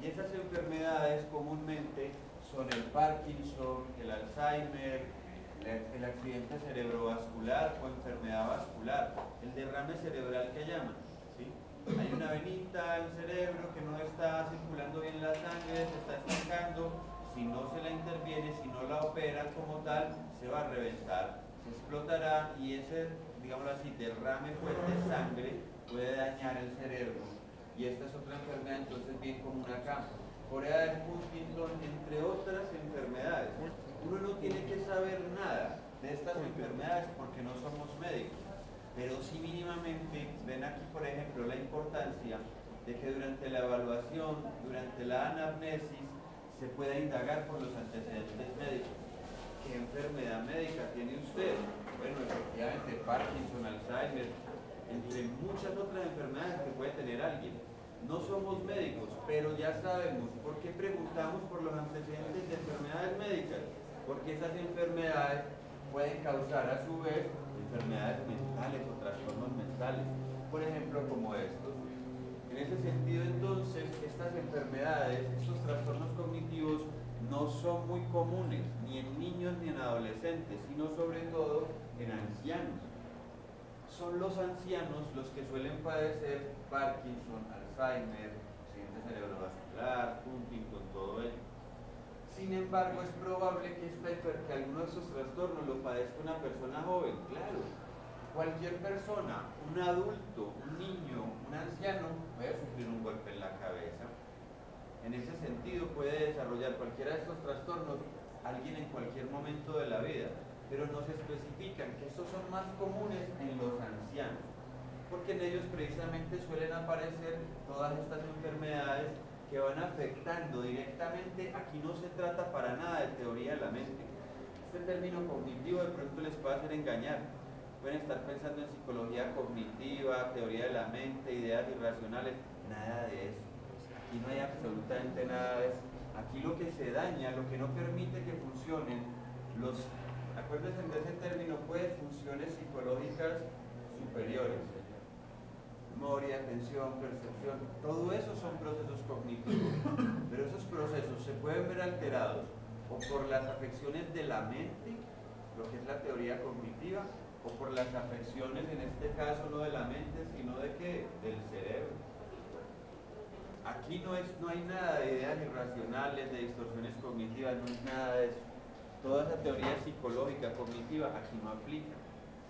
Y esas enfermedades comúnmente son el Parkinson, el Alzheimer, el accidente cerebrovascular o enfermedad vascular, el derrame cerebral que llaman, ¿sí? Hay una venita al cerebro que no está circulando bien la sangre, se está estancando, si no se la interviene, si no la opera como tal, se va a reventar, se explotará y ese, digámoslo así, derrame pues, de sangre puede dañar el cerebro. Y esta es otra enfermedad entonces bien común acá. Corea del Huntington, entre otras enfermedades. Uno no tiene que saber nada de estas enfermedades porque no somos médicos, pero sí mínimamente ven aquí, por ejemplo, la importancia de que durante la evaluación, durante la anamnesis, se pueda indagar por los antecedentes médicos. ¿Qué enfermedad médica tiene usted? Bueno, efectivamente, Parkinson, Alzheimer, entre muchas otras enfermedades que puede tener alguien. No somos médicos, pero ya sabemos por qué preguntamos por los antecedentes de enfermedades médicas, porque esas enfermedades pueden causar a su vez enfermedades mentales o trastornos mentales, por ejemplo como estos. En ese sentido entonces, estas enfermedades, estos trastornos cognitivos no son muy comunes ni en niños ni en adolescentes, sino sobre todo en ancianos. Son los ancianos los que suelen padecer Parkinson, Alzheimer, accidente cerebrovascular, Huntington, todo ello. Sin embargo, es probable que alguno de estos trastornos lo padezca una persona joven, claro. Cualquier persona, un adulto, un niño, un anciano, puede sufrir un golpe en la cabeza. En ese sentido, puede desarrollar cualquiera de estos trastornos alguien en cualquier momento de la vida, pero nos especifican que estos son más comunes en los ancianos, porque en ellos precisamente suelen aparecer todas estas enfermedades que van afectando directamente. Aquí no se trata para nada de teoría de la mente. Este término cognitivo de pronto les puede hacer engañar. Pueden estar pensando en psicología cognitiva, teoría de la mente, ideas irracionales, nada de eso. Aquí no hay absolutamente nada de eso. Aquí lo que se daña, lo que no permite que funcionen los, acuérdense de ese término, pues, funciones psicológicas superiores. Memoria, atención, percepción, todo eso son procesos cognitivos, pero esos procesos se pueden ver alterados o por las afecciones de la mente, lo que es la teoría cognitiva, o por las afecciones, en este caso no de la mente, sino de qué, del cerebro. Aquí no hay nada de ideas irracionales, de distorsiones cognitivas, no es nada de eso. Toda esa teoría psicológica, cognitiva, aquí no aplica.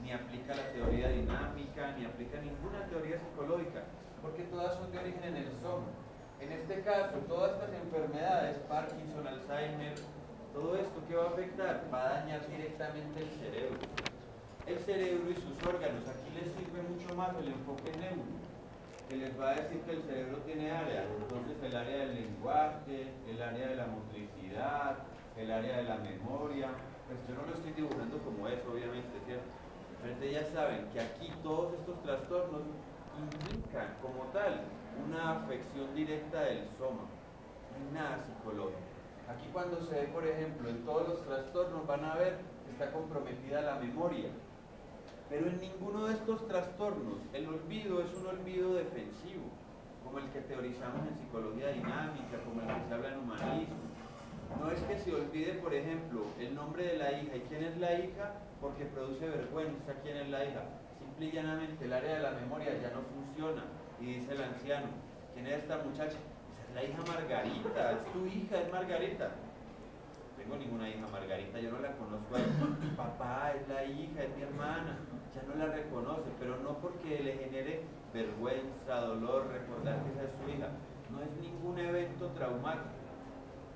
Ni aplica la teoría dinámica, ni aplica ninguna teoría psicológica, porque todas son de origen en el soma. En este caso, todas estas enfermedades, Parkinson, Alzheimer, todo esto que va a afectar, va a dañar directamente el cerebro. El cerebro y sus órganos, aquí les sirve mucho más el enfoque neuro, que les va a decir que el cerebro tiene áreas, entonces el área del lenguaje, el área de la motricidad, el área de la memoria. Pues yo no lo estoy dibujando como eso, obviamente, ¿cierto? Pero ustedes ya saben que aquí todos estos trastornos implican como tal una afección directa del soma, no hay nada psicológico. Aquí cuando se ve, por ejemplo, en todos los trastornos van a ver que está comprometida la memoria, pero en ninguno de estos trastornos el olvido es un olvido defensivo, como el que teorizamos en psicología dinámica, como el que se habla en humanismo. No es que se olvide, por ejemplo, el nombre de la hija y quién es la hija porque produce vergüenza quién es la hija. Simple y llanamente el área de la memoria ya no funciona y dice el anciano, ¿quién es esta muchacha? Esa es la hija Margarita, es tu hija, es Margarita. No tengo ninguna hija Margarita, yo no la conozco a ella. Papá, es la hija, es mi hermana, ya no la reconoce, pero no porque le genere vergüenza, dolor, recordar que esa es su hija. No es ningún evento traumático.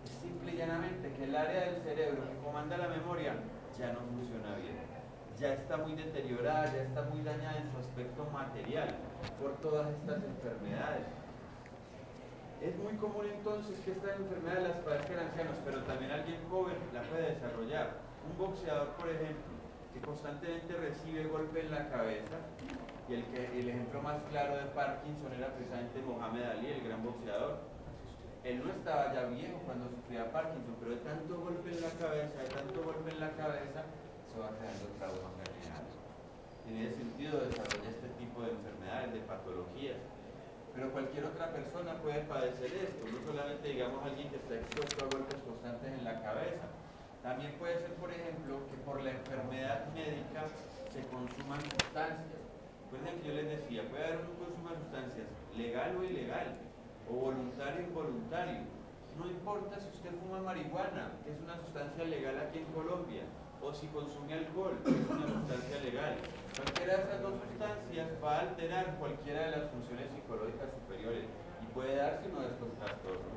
Es simple y llanamente que el área del cerebro que comanda la memoria ya no funciona bien. Ya está muy deteriorada, ya está muy dañada en su aspecto material por todas estas enfermedades. Es muy común entonces que estas enfermedades las padezcan ancianos, pero también alguien joven la puede desarrollar. Un boxeador, por ejemplo, que constantemente recibe golpe en la cabeza, y el ejemplo más claro de Parkinson era precisamente Mohamed Ali, el gran boxeador. Él no estaba ya viejo cuando sufría Parkinson, pero de tanto golpe en la cabeza, de tanto golpe en la cabeza, se va creando trauma craneal. En ese sentido desarrolla este tipo de enfermedades, de patologías. pero cualquier otra persona puede padecer esto, no solamente digamos alguien que está expuesto a golpes constantes en la cabeza. También puede ser, por ejemplo, que por la enfermedad médica se consuman sustancias. Recuerden que yo les decía, puede haber un consumo de sustancias legal o ilegal, o voluntario o involuntario. No importa si usted fuma marihuana, que es una sustancia legal aquí en Colombia, o si consume alcohol, que es una sustancia legal. Cualquiera de esas dos sustancias va a alterar cualquiera de las funciones psicológicas superiores y puede darse uno de estos trastornos.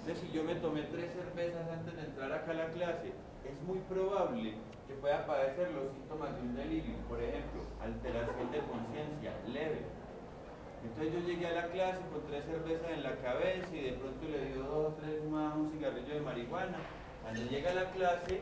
Entonces, si yo me tomé 3 cervezas antes de entrar acá a la clase, es muy probable que pueda padecer los síntomas de un delirio, por ejemplo, alteración de conciencia leve. Entonces yo llegué a la clase con 3 cervezas en la cabeza y de pronto le dio 2 o 3 más un cigarrillo de marihuana. Cuando llega a la clase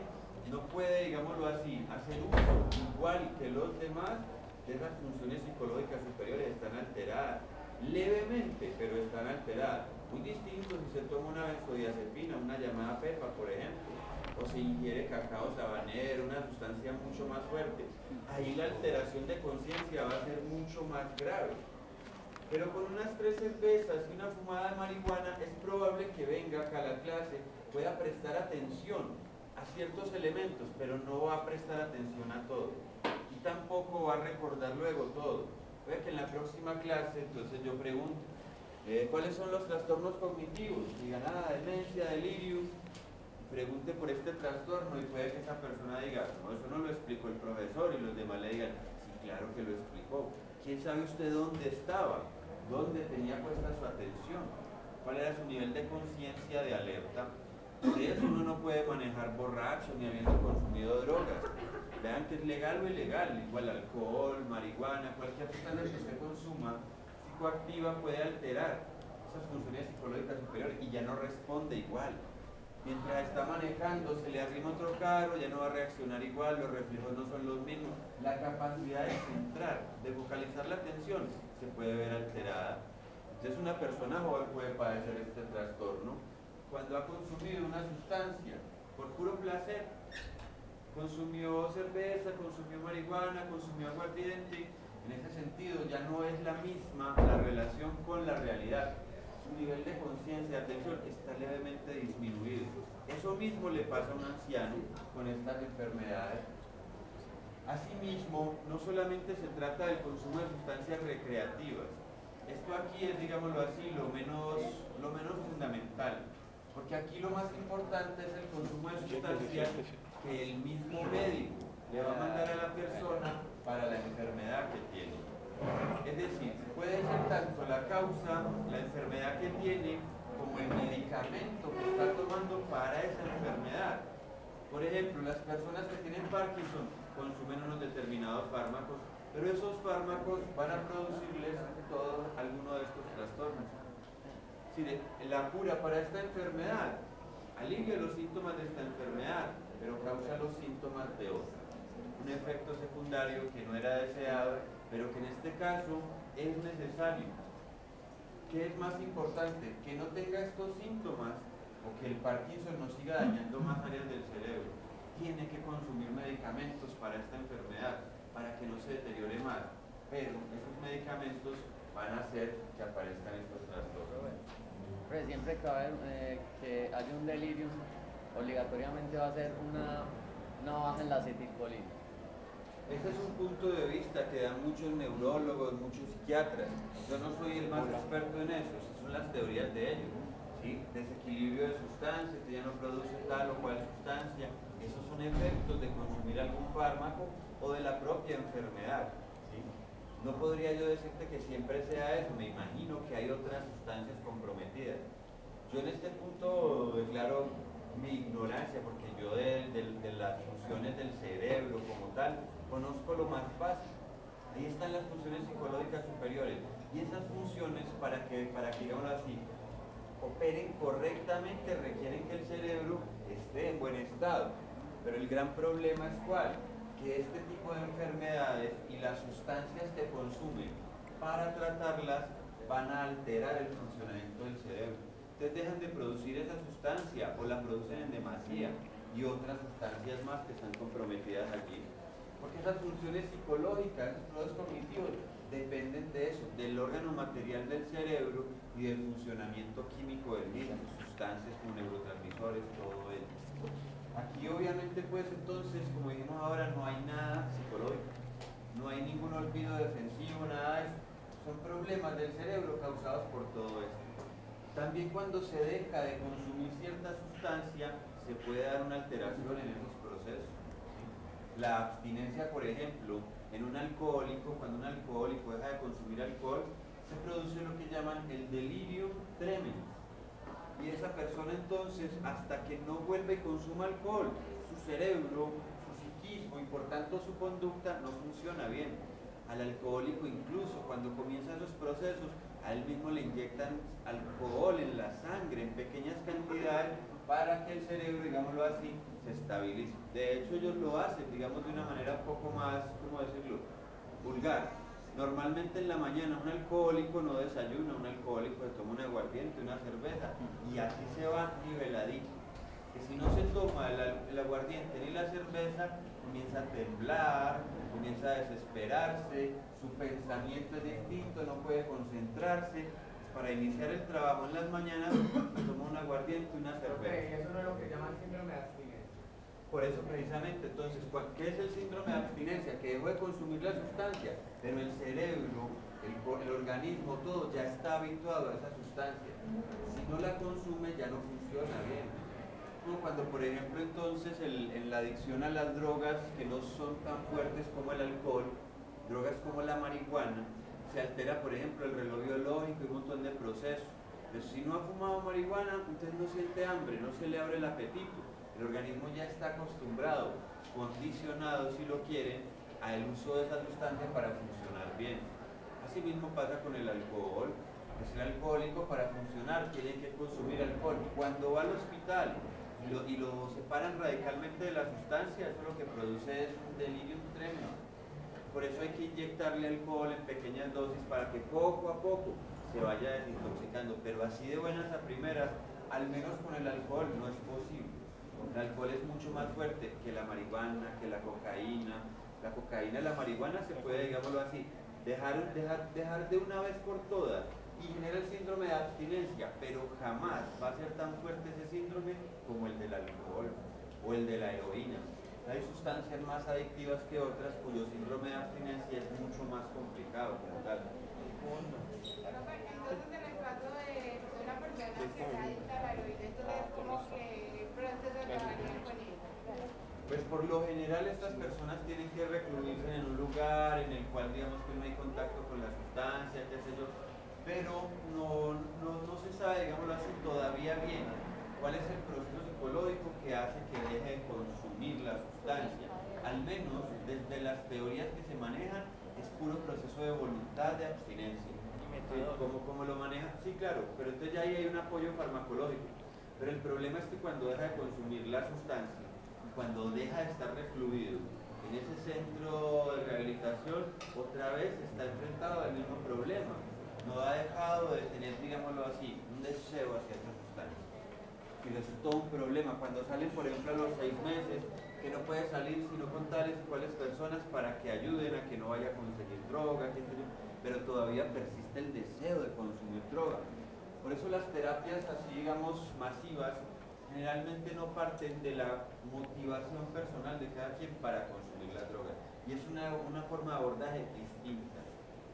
no puede, digámoslo así, hacer uso igual que los demás de esas funciones psicológicas superiores, están alteradas, levemente, pero están alteradas. Muy distinto si se toma una benzodiazepina, una llamada pepa, por ejemplo, o se ingiere cacao sabanero, una sustancia mucho más fuerte. Ahí la alteración de conciencia va a ser mucho más grave. Pero con unas 3 cervezas y una fumada de marihuana es probable que venga acá a la clase, pueda prestar atención a ciertos elementos, pero no va a prestar atención a todo. Y tampoco va a recordar luego todo. Puede que en la próxima clase, entonces yo pregunto, ¿cuáles son los trastornos cognitivos? Digan, demencia, delirium. Pregunte por este trastorno y puede que esa persona diga, no, eso no lo explicó el profesor, y los demás le digan, sí, claro que lo explicó. ¿Quién sabe usted dónde estaba? ¿Dónde tenía puesta su atención? ¿Cuál era su nivel de conciencia, de alerta? Por eso uno no puede manejar borracho ni habiendo consumido drogas. Vean que es legal o ilegal, igual alcohol, marihuana, cualquier sustancia que usted consuma psicoactiva puede alterar esas funciones psicológicas superiores y ya no responde igual. Mientras está manejando, se le arrima otro carro, ya no va a reaccionar igual, los reflejos no son los mismos. La capacidad de centrar, de focalizar la atención, se puede ver alterada. Entonces una persona joven puede padecer este trastorno cuando ha consumido una sustancia por puro placer. Consumió cerveza, consumió marihuana, consumió aguardiente. En ese sentido ya no es la misma la relación con la realidad. Su nivel de conciencia, de atención, está levemente disminuido. Eso mismo le pasa a un anciano con estas enfermedades. Asimismo, no solamente se trata del consumo de sustancias recreativas. Esto aquí es, digámoslo así, lo menos fundamental. Porque aquí lo más importante es el consumo de sustancias que el mismo médico le va a mandar a la persona para la enfermedad que tiene. Es decir, puede ser tanto la causa, la enfermedad que tiene, como el medicamento que está tomando para esa enfermedad. Por ejemplo, las personas que tienen Parkinson consumen unos determinados fármacos, pero esos fármacos van a producirles alguno de estos trastornos. Si la cura para esta enfermedad alivia los síntomas de esta enfermedad, pero causa los síntomas de otra. Un efecto secundario que no era deseado, pero que en este caso es necesario. ¿Qué es más importante? Que no tenga estos síntomas o que el Parkinson no siga dañando más áreas del cerebro. Tiene que consumir medicamentos para esta enfermedad, para que no se deteriore más. Pero esos medicamentos van a hacer que aparezcan estos trastornos. Pero siempre que haya un delirium, obligatoriamente va a ser una baja en la acetilcolina. Este es un punto de vista que dan muchos neurólogos, muchos psiquiatras. Yo no soy el más experto en eso, esas son las teorías de ellos. ¿Sí? Desequilibrio de sustancias, que ya no produce tal o cual sustancia. Esos son efectos de consumir algún fármaco o de la propia enfermedad. ¿Sí? No podría yo decirte que siempre sea eso, me imagino que hay otras sustancias comprometidas. Yo en este punto declaro mi ignorancia, porque yo de las funciones del cerebro como tal, conozco lo más básico. Ahí están las funciones psicológicas superiores. Y esas funciones, para que digámoslo así, operen correctamente, requieren que el cerebro esté en buen estado. Pero el gran problema es ¿cuál? Que este tipo de enfermedades y las sustancias que consumen para tratarlas van a alterar el funcionamiento del cerebro. Ustedes dejan de producir esa sustancia o la producen en demasía y otras sustancias más que están comprometidas allí. porque esas funciones psicológicas, esos procesos cognitivos, dependen de eso, del órgano material del cerebro y del funcionamiento químico del mismo, sustancias como neurotransmisores, todo ello. Aquí obviamente pues entonces, como dijimos ahora, no hay nada psicológico, no hay ningún olvido defensivo, nada de eso. Son problemas del cerebro causados por todo esto. También cuando se deja de consumir cierta sustancia, se puede dar una alteración en esos procesos. La abstinencia, por ejemplo, en un alcohólico, cuando un alcohólico deja de consumir alcohol, se produce lo que llaman el delirium tremens. Y esa persona entonces, hasta que no vuelve y consuma alcohol, su cerebro, su psiquismo y por tanto su conducta no funciona bien. Al alcohólico incluso cuando comienzan los procesos, a él mismo le inyectan alcohol en la sangre en pequeñas cantidades para que el cerebro, digámoslo así, se estabilice. De hecho ellos lo hacen, digamos, de una manera un poco más, ¿cómo decirlo?, vulgar. Normalmente en la mañana un alcohólico no desayuna, un alcohólico se toma un aguardiente, una cerveza y así se va niveladito. Que si no se toma el aguardiente ni la cerveza, comienza a temblar, comienza a desesperarse, su pensamiento es distinto, no puede concentrarse. Para iniciar el trabajo en las mañanas, se toma un aguardiente y una cerveza. Okay, eso no es lo que llaman síndrome de abstinencia. Por eso precisamente, entonces, ¿qué es el síndrome de abstinencia? Que dejó de consumir la sustancia, pero el cerebro, el organismo, todo ya está habituado a esa sustancia. Si no la consume ya no funciona bien. Como cuando, por ejemplo, entonces en la adicción a las drogas que no son tan fuertes como el alcohol, drogas como la marihuana, se altera, por ejemplo, el reloj biológico y un montón de procesos. Pero si no ha fumado marihuana, entonces no siente hambre, no se le abre el apetito. El organismo ya está acostumbrado, condicionado, si lo quieren, al uso de esa sustancia para funcionar bien. Así mismo pasa con el alcohol. Es el alcohólico, para funcionar tiene que consumir alcohol. Cuando va al hospital y lo separan radicalmente de la sustancia, eso lo que produce es un delirium tremens. Por eso hay que inyectarle alcohol en pequeñas dosis para que poco a poco se vaya desintoxicando. Pero así de buenas a primeras, al menos con el alcohol, no es posible. El alcohol es mucho más fuerte que la marihuana, que la cocaína. La cocaína y la marihuana se puede, digámoslo así, dejar de una vez por todas y genera el síndrome de abstinencia, pero jamás va a ser tan fuerte ese síndrome como el del alcohol o el de la heroína. Hay sustancias más adictivas que otras cuyo síndrome de abstinencia es mucho más complicado como tal. Entonces, en el caso de una persona que sea adicta a la heroína, entonces, ¿cómo que proceso trabajarían con ella? Pues por lo general estas personas tienen que recluirse en un lugar en el cual digamos que no hay contacto con la sustancia, qué sé yo, pero no se sabe, digámoslo así, todavía bien cuál es el proceso psicológico que hace que deje de consumir la sustancia. Al menos desde las teorías que se manejan es puro proceso de voluntad de abstinencia. ¿Cómo lo maneja? Sí, claro, pero entonces ya ahí hay un apoyo farmacológico. Pero el problema es que cuando deja de consumir la sustancia, cuando deja de estar recluido en ese centro de rehabilitación, otra vez está enfrentado al mismo problema. No ha dejado de tener, digámoslo así, un deseo hacia esa sustancia. Y eso es todo un problema. Cuando salen, por ejemplo, a los 6 meses, que no puede salir sino con tales y cuales personas para que ayuden a que no vaya a conseguir droga, qué sé yo, pero todavía persiste el deseo de consumir droga. Por eso las terapias así, digamos, masivas, generalmente no parten de la motivación personal de cada quien para consumir la droga. Y es una forma de abordaje distinta.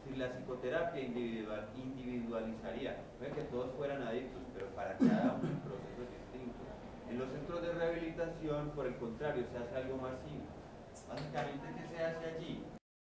Si la psicoterapia individualizaría, no es que todos fueran adictos, pero para cada uno el proceso es distinto. En los centros de rehabilitación, por el contrario, se hace algo masivo. Básicamente, ¿qué se hace allí?